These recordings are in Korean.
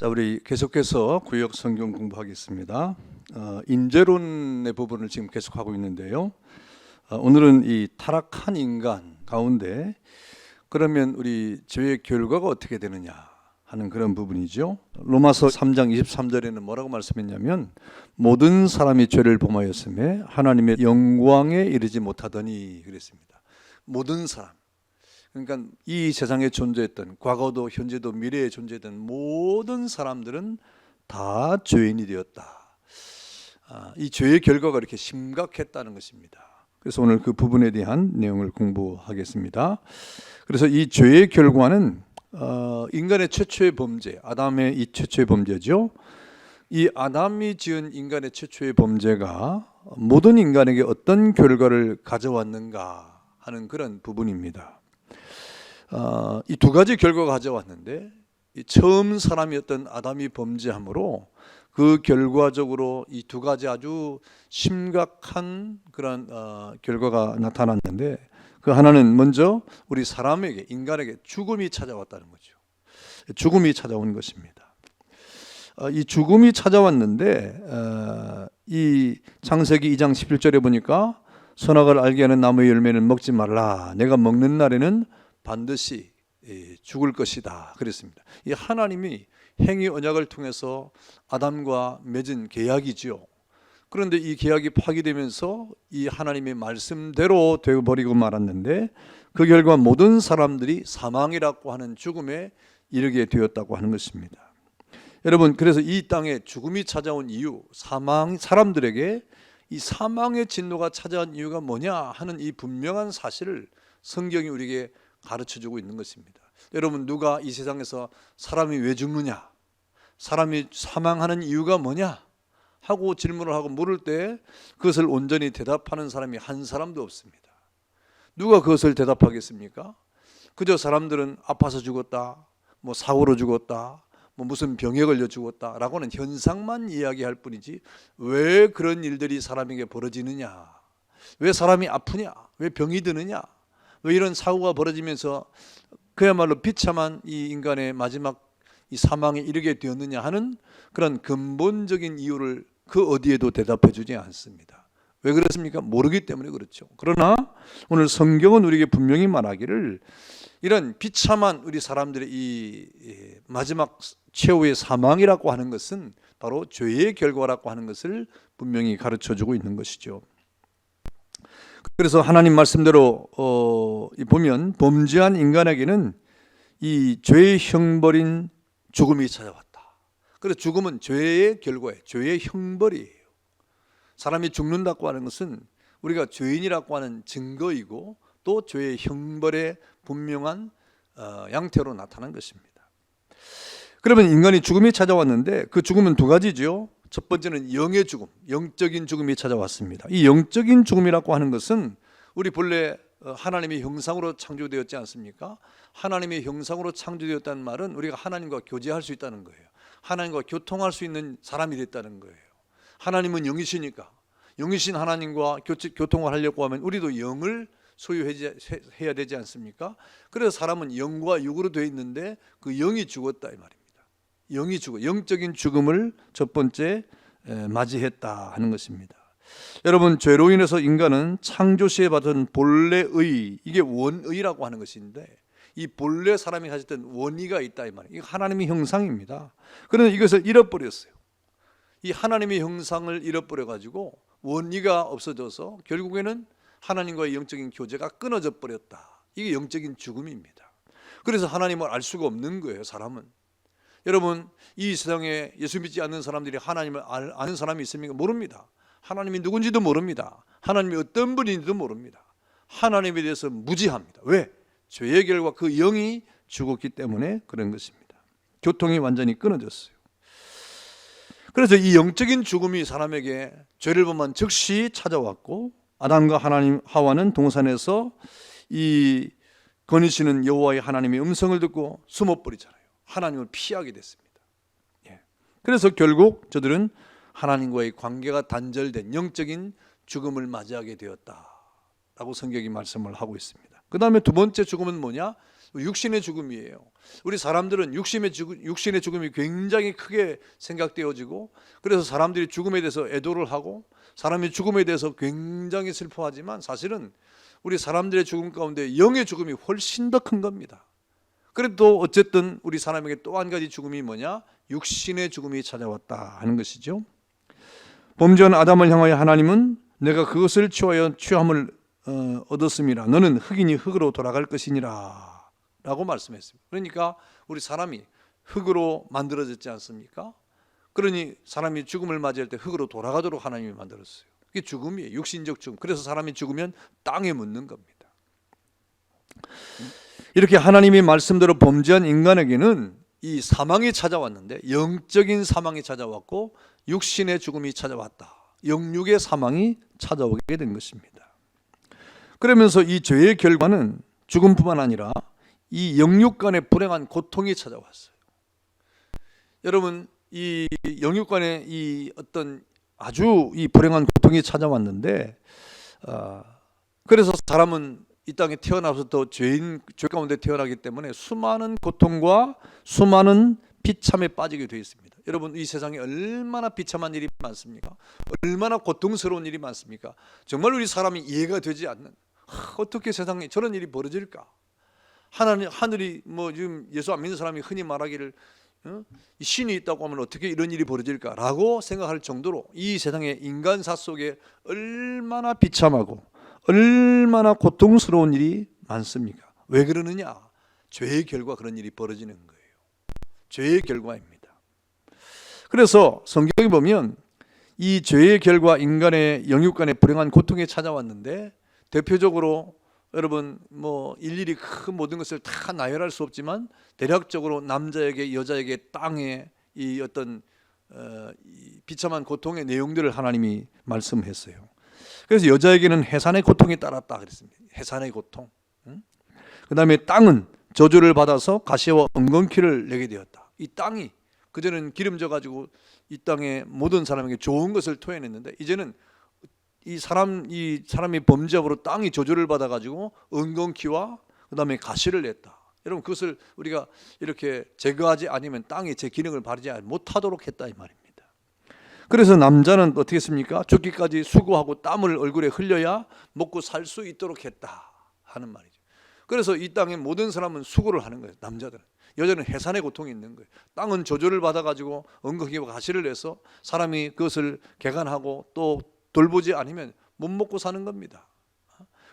자, 우리 계속해서 구역 성경 공부하겠습니다. 인재론의 부분을 지금 계속하고 있는데요. 오늘은 이 타락한 인간 가운데 그러면 우리 죄의 결과가 어떻게 되느냐 하는 그런 부분이죠. 로마서 3장 23절에는 뭐라고 말씀했냐면 모든 사람이 죄를 범하였음에 하나님의 영광에 이르지 못하더니 그랬습니다. 모든 사람. 그러니까 이 세상에 존재했던 과거도 현재도 미래에 존재했던 모든 사람들은 다 죄인이 되었다. 이 죄의 결과가 이렇게 심각했다는 것입니다. 그래서 오늘 그 부분에 대한 내용을 공부하겠습니다. 그래서 이 죄의 결과는 인간의 최초의 범죄, 아담의 이 최초의 범죄죠. 이 아담이 지은 인간의 최초의 범죄가 모든 인간에게 어떤 결과를 가져왔는가 하는 그런 부분입니다. 이 두 가지 결과가 가져왔는데 처음 사람이었던 아담이 범죄함으로 그 결과적으로 이 두 가지 아주 심각한 그런 결과가 나타났는데 그 하나는 먼저 우리 사람에게 인간에게 죽음이 찾아왔다는 거죠. 죽음이 찾아온 것입니다. 이 죽음이 찾아왔는데 이 창세기 2장 11절에 보니까 선악을 알게 하는 나무의 열매는 먹지 말라. 내가 먹는 날에는 반드시 죽을 것이다 그랬습니다. 이 하나님이 행위 언약을 통해서 아담과 맺은 계약이지요. 그런데 이 계약이 파기되면서 이 하나님의 말씀대로 되어버리고 말았는데 그 결과 모든 사람들이 사망이라고 하는 죽음에 이르게 되었다고 하는 것입니다. 여러분, 그래서 이 땅에 죽음이 찾아온 이유, 사람들에게 이 사망의 진노가 찾아온 이유가 뭐냐 하는 이 분명한 사실을 성경이 우리에게 가르쳐주고 있는 것입니다. 여러분, 누가 이 세상에서 사람이 왜 죽느냐, 사람이 사망하는 이유가 뭐냐 하고 질문을 하고 물을 때 그것을 온전히 대답하는 사람이 한 사람도 없습니다. 누가 그것을 대답하겠습니까? 그저 사람들은 아파서 죽었다, 뭐 사고로 죽었다, 뭐 무슨 병에 걸려 죽었다 라고는 현상만 이야기할 뿐이지 왜 그런 일들이 사람에게 벌어지느냐, 왜 사람이 아프냐, 왜 병이 드느냐, 왜 이런 사고가 벌어지면서 그야말로 비참한 이 인간의 마지막 이 사망에 이르게 되었느냐 하는 그런 근본적인 이유를 그 어디에도 대답해 주지 않습니다. 왜 그렇습니까? 모르기 때문에 그렇죠. 그러나 오늘 성경은 우리에게 분명히 말하기를 이런 비참한 우리 사람들의 이 마지막 최후의 사망이라고 하는 것은 바로 죄의 결과라고 하는 것을 분명히 가르쳐 주고 있는 것이죠. 그래서 하나님 말씀대로 보면 범죄한 인간에게는 이 죄의 형벌인 죽음이 찾아왔다. 그래서 죽음은 죄의 결과예요. 죄의 형벌이에요. 사람이 죽는다고 하는 것은 우리가 죄인이라고 하는 증거이고 또 죄의 형벌의 분명한 양태로 나타난 것입니다. 그러면 인간이 죽음이 찾아왔는데 그 죽음은 두 가지죠. 첫 번째는 영의 죽음, 영적인 죽음이 찾아왔습니다. 이 영적인 죽음이라고 하는 것은 우리 본래 하나님의 형상으로 창조되었지 않습니까? 하나님의 형상으로 창조되었다는 말은 우리가 하나님과 교제할 수 있다는 거예요. 하나님과 교통할 수 있는 사람이 됐다는 거예요. 하나님은 영이시니까 영이신 하나님과 교통을 하려고 하면 우리도 영을 소유해야 되지 않습니까? 그래서 사람은 영과 육으로 되어 있는데 그 영이 죽었다 이 말입니다. 영이 죽어, 영적인 죽음을 첫 번째 맞이했다 하는 것입니다. 여러분, 죄로 인해서 인간은 창조 시에 받은 본래의, 이게 원의라고 하는 것인데 이 본래 사람이 가졌던 원의가 있다 이 말이에요. 이거 하나님의 형상입니다. 그런데 이것을 잃어버렸어요. 이 하나님의 형상을 잃어버려 가지고 원의가 없어져서 결국에는 하나님과의 영적인 교제가 끊어져 버렸다. 이게 영적인 죽음입니다. 그래서 하나님을 알 수가 없는 거예요, 사람은. 여러분, 이 세상에 예수 믿지 않는 사람들이 하나님을 아는 사람이 있습니까? 모릅니다. 하나님이 누군지도 모릅니다. 하나님이 어떤 분인지도 모릅니다. 하나님에 대해서 무지합니다. 왜? 죄의 결과 그 영이 죽었기 때문에 그런 것입니다. 교통이 완전히 끊어졌어요. 그래서 이 영적인 죽음이 사람에게 죄를 범한 즉시 찾아왔고 아담과 하와는 동산에서 이 거니시는 여호와의 하나님의 음성을 듣고 숨어버리잖아요. 하나님을 피하게 됐습니다. 그래서 결국 저들은 하나님과의 관계가 단절된 영적인 죽음을 맞이하게 되었다라고 성경이 말씀을 하고 있습니다. 그 다음에 두 번째 죽음은 뭐냐? 육신의 죽음이에요. 우리 사람들은 육신의 죽음이 굉장히 크게 생각되어지고, 그래서 사람들이 죽음에 대해서 애도를 하고 사람이 죽음에 대해서 굉장히 슬퍼하지만, 사실은 우리 사람들의 죽음 가운데 영의 죽음이 훨씬 더 큰 겁니다. 그래도 어쨌든 우리 사람에게 또 한 가지 죽음이 뭐냐? 육신의 죽음이 찾아왔다 하는 것이죠. 범죄한 아담을 향하여 하나님은 내가 그것을 취하여 취함을 얻었음이라 너는 흙이니 흙으로 돌아갈 것이니라 라고 말씀했습니다. 그러니까 우리 사람이 흙으로 만들어졌지 않습니까? 그러니 사람이 죽음을 맞이할 때 흙으로 돌아가도록 하나님이 만들었어요. 그게 죽음이에요. 육신적 죽음. 그래서 사람이 죽으면 땅에 묻는 겁니다. 이렇게 하나님의 말씀대로 범죄한 인간에게는 이 사망이 찾아왔는데, 영적인 사망이 찾아왔고 육신의 죽음이 찾아왔다. 영육의 사망이 찾아오게 된 것입니다. 그러면서 이 죄의 결과는 죽음뿐만 아니라 이 영육 간의 불행한 고통이 찾아왔어요. 여러분, 이 영육 간의 이 어떤 아주 이 불행한 고통이 찾아왔는데, 그래서 사람은 이 땅에 태어나서부터 죄 가운데 태어나기 때문에 수많은 고통과 수많은 비참에 빠지게 되어 있습니다. 여러분, 이 세상에 얼마나 비참한 일이 많습니까? 얼마나 고통스러운 일이 많습니까? 정말 우리 사람이 이해가 되지 않는, 어떻게 세상에 저런 일이 벌어질까? 하늘이 뭐 지금 예수 안 믿는 사람이 흔히 말하기를 신이 있다고 하면 어떻게 이런 일이 벌어질까라고 생각할 정도로 이 세상의 인간사 속에 얼마나 비참하고 얼마나 고통스러운 일이 많습니까? 왜 그러느냐? 죄의 결과 그런 일이 벌어지는 거예요. 죄의 결과입니다. 그래서 성경에 보면 이 죄의 결과 인간의 영육 간의 불행한 고통이 찾아왔는데, 대표적으로 여러분 뭐 일일이 그 모든 것을 다 나열할 수 없지만 대략적으로 남자에게 여자에게 땅에 이 어떤 이 비참한 고통의 내용들을 하나님이 말씀했어요. 그래서 여자에게는 해산의 고통이 따랐다 그랬습니다. 해산의 고통. 그 다음에 땅은 저주를 받아서 가시와 엉겅퀴를 내게 되었다. 이 땅이 그전에는 기름져 가지고 이 땅의 모든 사람에게 좋은 것을 토해냈는데, 이제는 이 사람이 범죄함으로 땅이 저주를 받아 가지고 엉겅퀴와 그 다음에 가시를 냈다. 여러분, 그것을 우리가 이렇게 제거하지 않으면 땅이 제 기능을 발휘하지 못하도록 했다 이 말입니다. 그래서 남자는 어떻게 했습니까? 죽기까지 수고하고 땀을 얼굴에 흘려야 먹고 살 수 있도록 했다 하는 말이죠. 그래서 이 땅의 모든 사람은 수고를 하는 거예요. 남자들은. 여자는 해산의 고통이 있는 거예요. 땅은 저주를 받아가지고 엉겅퀴와 가시를 내서 사람이 그것을 개간하고 또 돌보지 않으면 못 먹고 사는 겁니다.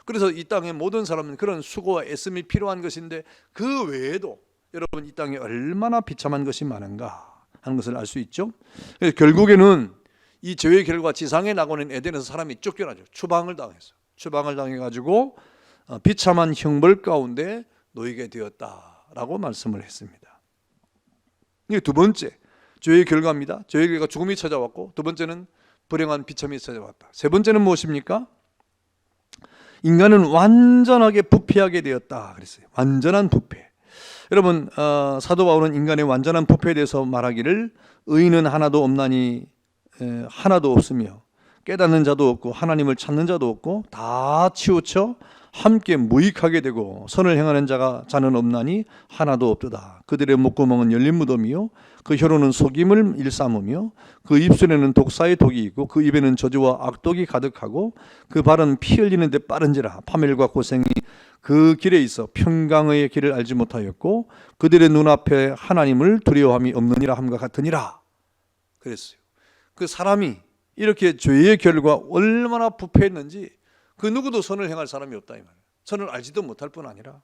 그래서 이 땅의 모든 사람은 그런 수고와 애씀이 필요한 것인데, 그 외에도 여러분 이 땅에 얼마나 비참한 것이 많은가 하는 것을 알 수 있죠. 그래서 결국에는 이 죄의 결과 지상에 나고는 에덴에서 사람이 쫓겨나죠. 추방을 당했어요. 추방을 당해가지고 비참한 형벌 가운데 놓이게 되었다라고 말씀을 했습니다. 이게 두 번째 죄의 결과입니다. 죄의 결과 죽음이 찾아왔고, 두 번째는 불행한 비참이 찾아왔다. 세 번째는 무엇입니까? 인간은 완전하게 부패하게 되었다 그랬어요. 완전한 부패. 여러분, 사도 바울은 인간의 완전한 부패에 대해서 말하기를 의인은 하나도 없나니 하나도 없으며 깨닫는 자도 없고 하나님을 찾는 자도 없고 다 치우쳐 함께 무익하게 되고 선을 행하는 자는 없나니 하나도 없도다. 그들의 목구멍은 열린 무덤이요 그 혀로는 속임을 일삼으며 그 입술에는 독사의 독이 있고 그 입에는 저주와 악독이 가득하고 그 발은 피 흘리는 데 빠른지라 파멸과 고생이 그 길에 있어 평강의 길을 알지 못하였고 그들의 눈앞에 하나님을 두려워함이 없느니라 함과 같으니라 그랬어요. 그 사람이 이렇게 죄의 결과 얼마나 부패했는지 그 누구도 선을 행할 사람이 없다 이 말이에요. 선을 알지도 못할 뿐 아니라.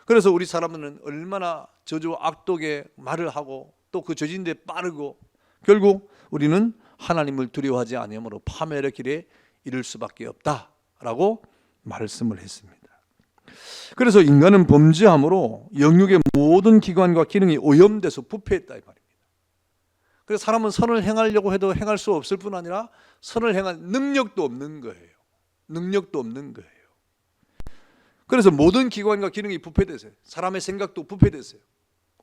그래서 우리 사람들은 얼마나 저주와 악독의 말을 하고 또 그 저진 데 빠르고 결국 우리는 하나님을 두려워하지 않으므로 파멸의 길에 이를 수밖에 없다라고 말씀을 했습니다. 그래서 인간은 범죄함으로 영육의 모든 기관과 기능이 오염돼서 부패했다 이 말입니다. 그래서 사람은 선을 행하려고 해도 행할 수 없을 뿐 아니라 선을 행할 능력도 없는 거예요. 능력도 없는 거예요. 그래서 모든 기관과 기능이 부패됐어요. 사람의 생각도 부패됐어요.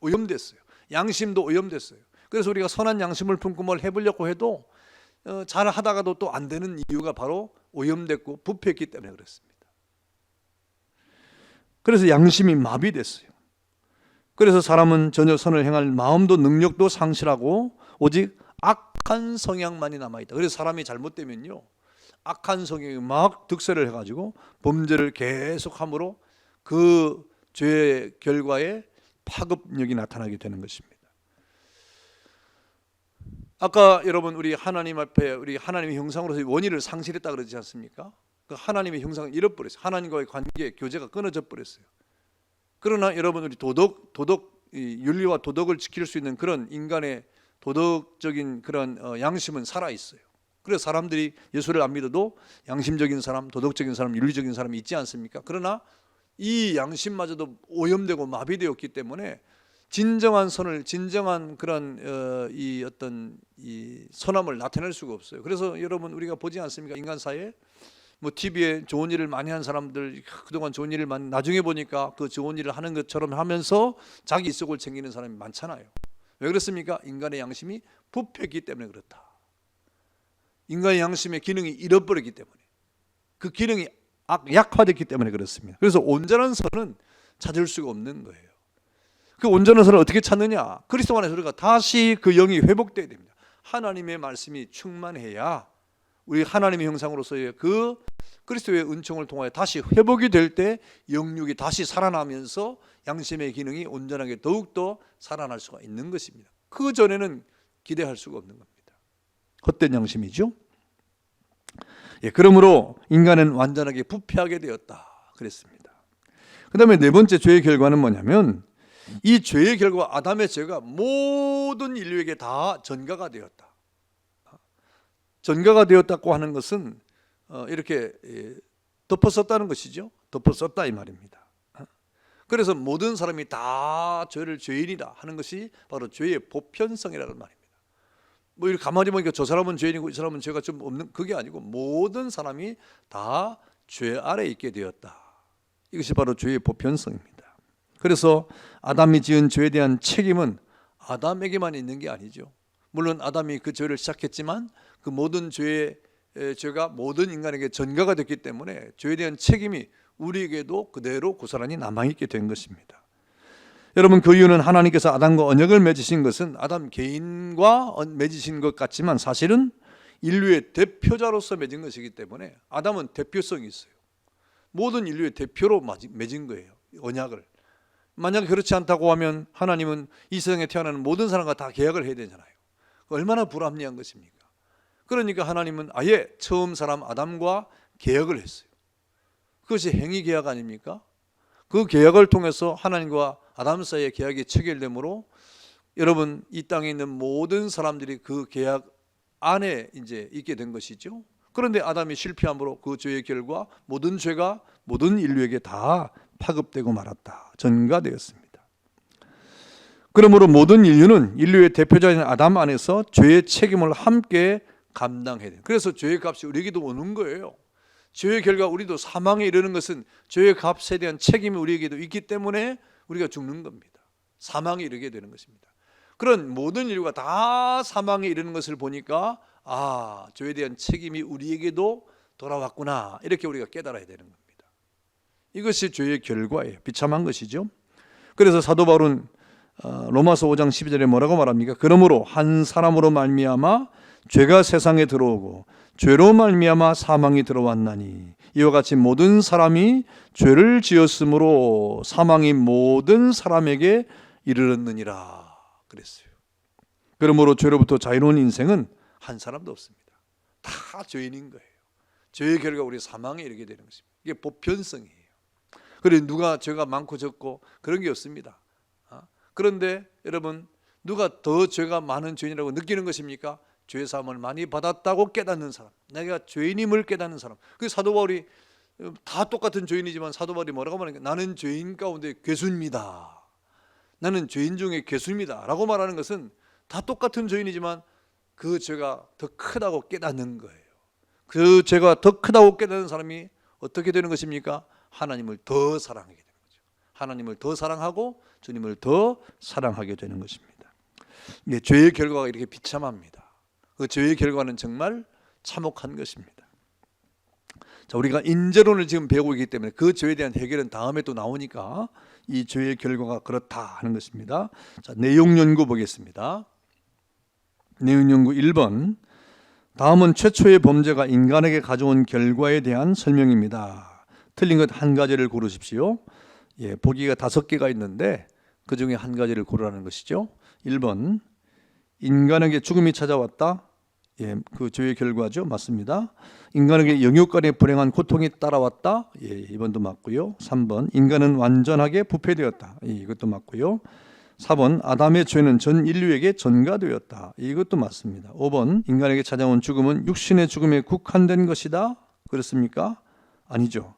오염됐어요. 양심도 오염됐어요. 그래서 우리가 선한 양심을 품고 뭘 해보려고 해도 잘 하다가도 또 안 되는 이유가 바로 오염됐고 부패했기 때문에 그렇습니다. 그래서 양심이 마비됐어요. 그래서 사람은 전혀 선을 행할 마음도 능력도 상실하고 오직 악한 성향만이 남아있다. 그래서 사람이 잘못되면요, 악한 성향이 막 득세를 해가지고 범죄를 계속함으로 그 죄의 결과에 파급력이 나타나게 되는 것입니다. 아까 여러분 우리 하나님 앞에 우리 하나님의 형상으로서 원의를 상실했다 그러지 않습니까? 그 하나님의 형상을 잃어버렸어요. 하나님과의 관계, 교제가 끊어져 버렸어요. 그러나 여러분 우리 윤리와 도덕을 지킬 수 있는 그런 인간의 도덕적인 그런 양심은 살아 있어요. 그래서 사람들이 예수를 안 믿어도 양심적인 사람, 도덕적인 사람, 윤리적인 사람이 있지 않습니까? 그러나 이 양심마저도 오염되고 마비되었기 때문에 진정한 선을, 진정한 그런 이 선함을 나타낼 수가 없어요. 그래서 여러분 우리가 보지 않습니까? 인간 사회에 뭐 TV에 좋은 일을 많이 한 사람들, 그동안 좋은 일을 많이, 나중에 보니까 그 좋은 일을 하는 것처럼 하면서 자기 이속을 챙기는 사람이 많잖아요. 왜 그렇습니까? 인간의 양심이 부패했기 때문에 그렇다. 인간의 양심의 기능이 잃어버렸기 때문에, 그 기능이 약화됐기 때문에 그렇습니다. 그래서 온전한 선은 찾을 수가 없는 거예요. 그 온전한 선을 어떻게 찾느냐? 그리스도 안에서 우리가 다시 그 영이 회복돼야 됩니다. 하나님의 말씀이 충만해야 우리 하나님의 형상으로서의 그 그리스도의 은총을 통하여 다시 회복이 될 때 영육이 다시 살아나면서 양심의 기능이 온전하게 더욱더 살아날 수가 있는 것입니다. 그 전에는 기대할 수가 없는 겁니다. 헛된 양심이죠. 예, 그러므로 인간은 완전하게 부패하게 되었다 그랬습니다. 그 다음에 네 번째 죄의 결과는 뭐냐면, 이 죄의 결과, 아담의 죄가 모든 인류에게 다 전가가 되었다. 전가가 되었다고 하는 것은 이렇게 덮어썼다는 것이죠. 덮어썼다 이 말입니다. 그래서 모든 사람이 다 죄를 죄인이다 하는 것이 바로 죄의 보편성이라는 말입니다. 뭐 이렇게 가만히 보니까 저 사람은 죄인이고 이 사람은 죄가 좀 없는, 그게 아니고 모든 사람이 다 죄 아래에 있게 되었다. 이것이 바로 죄의 보편성입니다. 그래서 아담이 지은 죄에 대한 책임은 아담에게만 있는 게 아니죠. 물론 아담이 그 죄를 시작했지만 그 모든 죄가 모든 인간에게 전가가 됐기 때문에 죄에 대한 책임이 우리에게도 그대로 고스란히 남아있게 된 것입니다. 여러분, 그 이유는 하나님께서 아담과 언약을 맺으신 것은 아담 개인과 맺으신 것 같지만 사실은 인류의 대표자로서 맺은 것이기 때문에 아담은 대표성이 있어요. 모든 인류의 대표로 맺은 거예요, 언약을. 만약 그렇지 않다고 하면 하나님은 이 세상에 태어나는 모든 사람과 다 계약을 해야 되잖아요. 얼마나 불합리한 것입니까? 그러니까 하나님은 아예 처음 사람 아담과 계약을 했어요. 그것이 행위계약 아닙니까? 그 계약을 통해서 하나님과 아담 사이의 계약이 체결되므로 여러분, 이 땅에 있는 모든 사람들이 그 계약 안에 이제 있게 된 것이죠. 그런데 아담이 실패함으로 그 죄의 결과 모든 죄가 모든 인류에게 다 파급되고 말았다. 전가되었습니다. 그러므로 모든 인류는 인류의 대표자인 아담 안에서 죄의 책임을 함께 감당해야 돼요. 그래서 죄의 값이 우리에게도 오는 거예요. 죄의 결과 우리도 사망에 이르는 것은 죄의 값에 대한 책임이 우리에게도 있기 때문에 우리가 죽는 겁니다. 사망에 이르게 되는 것입니다. 그런 모든 인류가 다 사망에 이르는 것을 보니까 죄에 대한 책임이 우리에게도 돌아왔구나, 이렇게 우리가 깨달아야 되는 겁니다. 이것이 죄의 결과예요. 비참한 것이죠. 그래서 사도 바울은 로마서 5장 12절에 뭐라고 말합니까? 그러므로 한 사람으로 말미암아 죄가 세상에 들어오고 죄로 말미암아 사망이 들어왔나니 이와 같이 모든 사람이 죄를 지었으므로 사망이 모든 사람에게 이르렀느니라 그랬어요. 그러므로 죄로부터 자유로운 인생은 한 사람도 없습니다. 다 죄인인 거예요. 죄의 결과 우리 사망에 이르게 되는 것입니다. 이게 보편성이에요. 그래서 누가 죄가 많고 적고 그런 게 없습니다. 그런데 여러분, 누가 더 죄가 많은 죄인이라고 느끼는 것입니까? 죄 사함을 많이 받았다고 깨닫는 사람, 내가 죄인임을 깨닫는 사람. 그 사도 바울이 다 똑같은 죄인이지만 사도 바울이 뭐라고 말하니까 나는 죄인 가운데 괴수입니다. 나는 죄인 중에 괴수입니다 라고 말하는 것은 다 똑같은 죄인이지만 그 죄가 더 크다고 깨닫는 거예요. 그 죄가 더 크다고 깨닫는 사람이 어떻게 되는 것입니까? 하나님을 더 사랑하게 되는 거죠. 하나님을 더 사랑하고 주님을 더 사랑하게 되는 것입니다. 죄의 결과가 이렇게 비참합니다. 그 죄의 결과는 정말 참혹한 것입니다. 자, 우리가 인재론을 지금 배우고 있기 때문에 그 죄에 대한 해결은 다음에 또 나오니까 이 죄의 결과가 그렇다 하는 것입니다. 자, 내용 연구 보겠습니다. 내용 연구 1번. 다음은 최초의 범죄가 인간에게 가져온 결과에 대한 설명입니다. 틀린 것 한 가지를 고르십시오. 예, 보기가 5개가 있는데 그 중에 한 가지를 고르라는 것이죠. 1번. 인간에게 죽음이 찾아왔다. 예, 그 죄의 결과죠. 맞습니다. 인간에게 영육간의 불행한 고통이 따라왔다. 예, 이번도 맞고요. 3번. 인간은 완전하게 부패되었다. 예, 이것도 맞고요. 4번. 아담의 죄는 전 인류에게 전가되었다. 이것도 맞습니다. 5번. 인간에게 찾아온 죽음은 육신의 죽음에 국한된 것이다. 그렇습니까? 아니죠.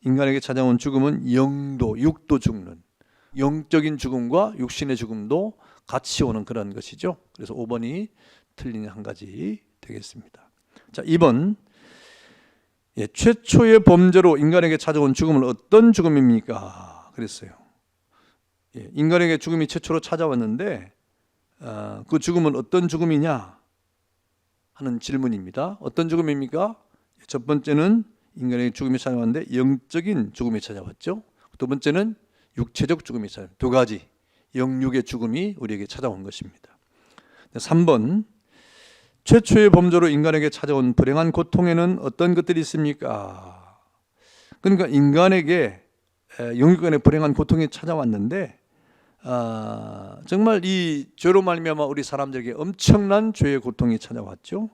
인간에게 찾아온 죽음은 영도, 육도 죽는, 영적인 죽음과 육신의 죽음도 같이 오는 그런 것이죠. 그래서 5번이 틀린 한 가지 되겠습니다. 자, 2번. 예, 최초의 범죄로 인간에게 찾아온 죽음은 어떤 죽음입니까? 그랬어요. 예, 인간에게 죽음이 최초로 찾아왔는데 그 죽음은 어떤 죽음이냐 하는 질문입니다. 어떤 죽음입니까? 첫 번째는 인간에게 죽음이 찾아왔는데 영적인 죽음이 찾아왔죠. 두 번째는 육체적 죽음이 찾아왔죠. 두 가지 영육의 죽음이 우리에게 찾아온 것입니다. 3번. 최초의 범죄로 인간에게 찾아온 불행한 고통에는 어떤 것들이 있습니까? 그러니까 인간에게 영육간의 불행한 고통이 찾아왔는데 정말 이 죄로 말미암아 우리 사람들에게 엄청난 죄의 고통이 찾아왔죠.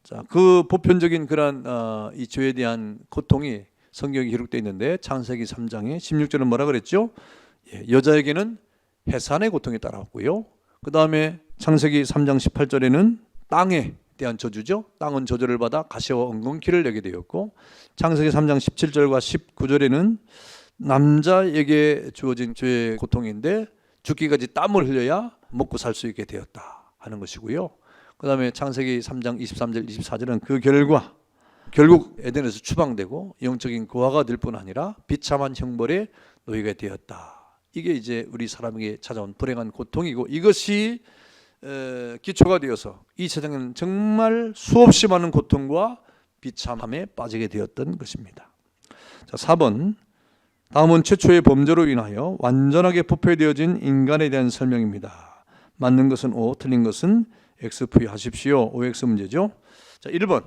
자, 그 보편적인 그런 이 죄에 대한 고통이 성경에 기록되어 있는데 창세기 3장에 16절은 뭐라 그랬죠? 예, 여자에게는 해산의 고통이 따라왔고요. 그 다음에 창세기 3장 18절에는 땅에 대한 저주죠. 땅은 저주를 받아 가시와 엉겅퀴를 내게 되었고, 창세기 3장 17절과 19절에는 남자에게 주어진 죄의 고통인데 죽기까지 땀을 흘려야 먹고 살 수 있게 되었다 하는 것이고요. 그 다음에 창세기 3장 23절 24절은 그 결과 결국 에덴에서 추방되고 영적인 고아가 될 뿐 아니라 비참한 형벌에 놓이게 되었다. 이게 이제 우리 사람에게 찾아온 불행한 고통이고, 이것이 기초가 되어서 이 세상에는 정말 수없이 많은 고통과 비참함에 빠지게 되었던 것입니다. 자, 4번. 다음은 최초의 범죄로 인하여 완전하게 부패되어진 인간에 대한 설명입니다. 맞는 것은 O, 틀린 것은 X 표시하십시오. OX 문제죠. 자, 1번.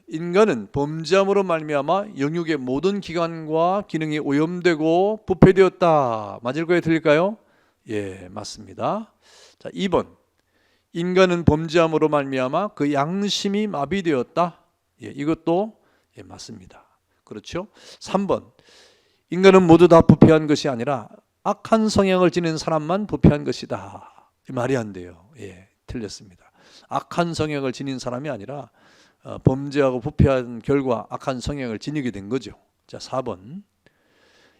인간은 범죄함으로 말미암아 영육의 모든 기관과 기능이 오염되고 부패되었다. 맞을까요? 틀릴까요? 예, 맞습니다. 자, 2번. 인간은 범죄함으로 말미암아 그 양심이 마비되었다. 예, 이것도 예, 맞습니다. 그렇죠? 3번. 인간은 모두 다 부패한 것이 아니라 악한 성향을 지닌 사람만 부패한 것이다. 말이 안 돼요. 예, 틀렸습니다. 악한 성향을 지닌 사람이 아니라 범죄하고 부패한 결과 악한 성향을 지니게 된 거죠. 자, 4번.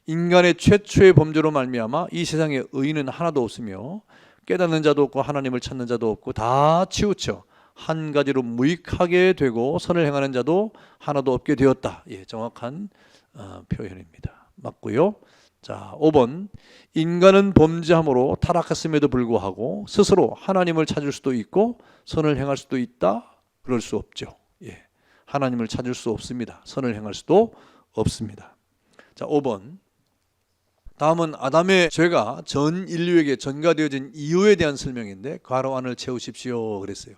인간의 최초의 범죄로 말미암아 이 세상에 의인은 하나도 없으며 깨닫는 자도 없고 하나님을 찾는 자도 없고 다 치우쳐 한 가지로 무익하게 되고 선을 행하는 자도 하나도 없게 되었다. 예, 정확한 표현입니다. 맞고요. 자, 5번. 인간은 범죄함으로 타락했음에도 불구하고 스스로 하나님을 찾을 수도 있고 선을 행할 수도 있다. 그럴 수 없죠. 예, 하나님을 찾을 수 없습니다. 선을 행할 수도 없습니다. 자, 5번. 다음은 아담의 죄가 전 인류에게 전가되어진 이유에 대한 설명인데 괄호 안을 채우십시오 그랬어요.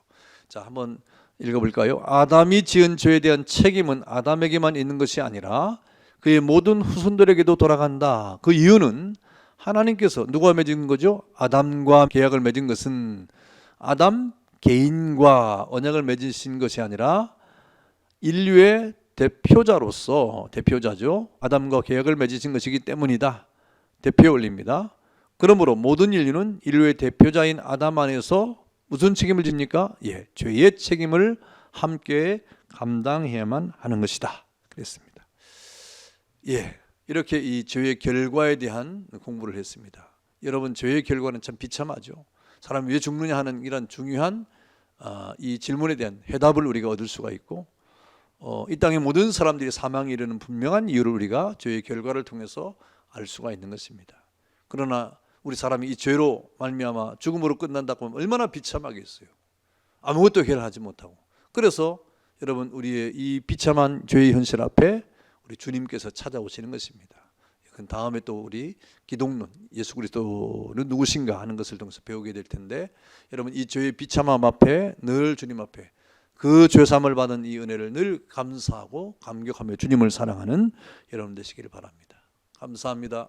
자, 한번 읽어볼까요? 아담이 지은 죄에 대한 책임은 아담에게만 있는 것이 아니라 그의 모든 후손들에게도 돌아간다. 그 이유는 하나님께서 누가 맺은 거죠? 아담과 계약을 맺은 것은 아담 개인과 언약을 맺으신 것이 아니라 인류의 대표자죠. 아담과 계약을 맺으신 것이기 때문이다. 대표 올립니다. 그러므로 모든 인류는 인류의 대표자인 아담 안에서 무슨 책임을 집니까? 예, 죄의 책임을 함께 감당해야만 하는 것이다. 그랬습니다. 예, 이렇게 이 죄의 결과에 대한 공부를 했습니다. 여러분, 죄의 결과는 참 비참하죠. 사람이 왜 죽느냐 하는 이런 중요한 이 질문에 대한 해답을 우리가 얻을 수가 있고, 이 땅의 모든 사람들이 사망에 이르는 분명한 이유를 우리가 죄의 결과를 통해서 알 수가 있는 것입니다. 그러나 우리 사람이 이 죄로 말미암아 죽음으로 끝난다고 하면 얼마나 비참하겠어요. 아무것도 해결하지 못하고. 그래서 여러분 우리의 이 비참한 죄의 현실 앞에 우리 주님께서 찾아오시는 것입니다. 그 다음에 또 우리 기독론, 예수 그리스도는 누구신가 하는 것을 통해서 배우게 될 텐데, 여러분 이 죄의 비참함 앞에 늘 주님 앞에 그 죄사함을 받은 이 은혜를 늘 감사하고 감격하며 주님을 사랑하는 여러분 되시기를 바랍니다. 감사합니다.